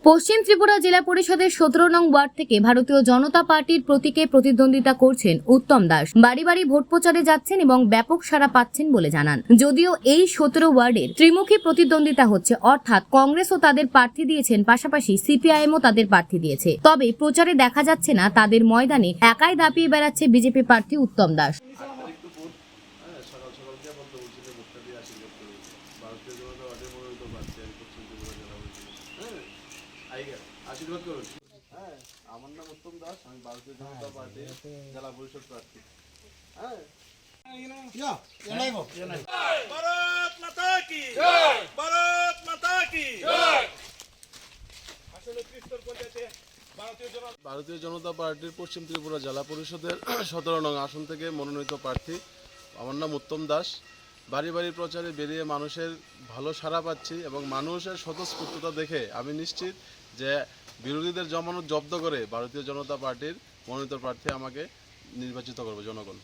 পশ্চিম ত্রিপুরা জেলা পরিষদের 17 নং ওয়ার্ড থেকে ভারতীয় জনতা পার্টির প্রতীকে প্রতিদ্বন্দ্বিতা করছেন উত্তম দাস। বাড়ি বাড়ি ভোট প্রচারে যাচ্ছেন এবং ব্যাপক সাড়া পাচ্ছেন বলে জানান। যদিও এই 17 ওয়ার্ডের ত্রিমুখী প্রতিদ্বন্দ্বিতা হচ্ছে, অর্থাৎ কংগ্রেসও তাদের প্রার্থী দিয়েছেন, পাশাপাশি সিপিআইএমও তাদের প্রার্থী দিয়েছে। তবে প্রচারে দেখা যাচ্ছে না তাদের ময়দানে একাই দাপিয়ে বেড়াচ্ছে বিজেপি প্রার্থী উত্তম দাস। আশীর্বাদ করুন। হ্যাঁ, আমার নাম উত্তম দাস, আমি ভারতীয় জনতা পার্টির জেলা পরিষদ প্রার্থী। হ্যাঁ, भारत माता की जय, भारत माता की जय। আসলে ত্রিস্তর পঞ্চায়েতে ভারতীয় জনতা পার্টির পশ্চিম ত্রিপুরা জেলা পরিষদের 17 নং আসন থেকে মনোনীত প্রার্থী। আমার নাম উত্তম দাস। বাড়ি বাড়ি প্রচারে বেরিয়ে মানুষের ভালো সাড়া পাচ্ছি এবং মানুষের স্বতঃস্ফূর্ততা দেখে আমি নিশ্চিত যে বিরোধীদের জমানত জব্দ করে ভারতীয় জনতা পার্টির মনোনীত প্রার্থী আমাকে নির্বাচিত করবে জনগণ।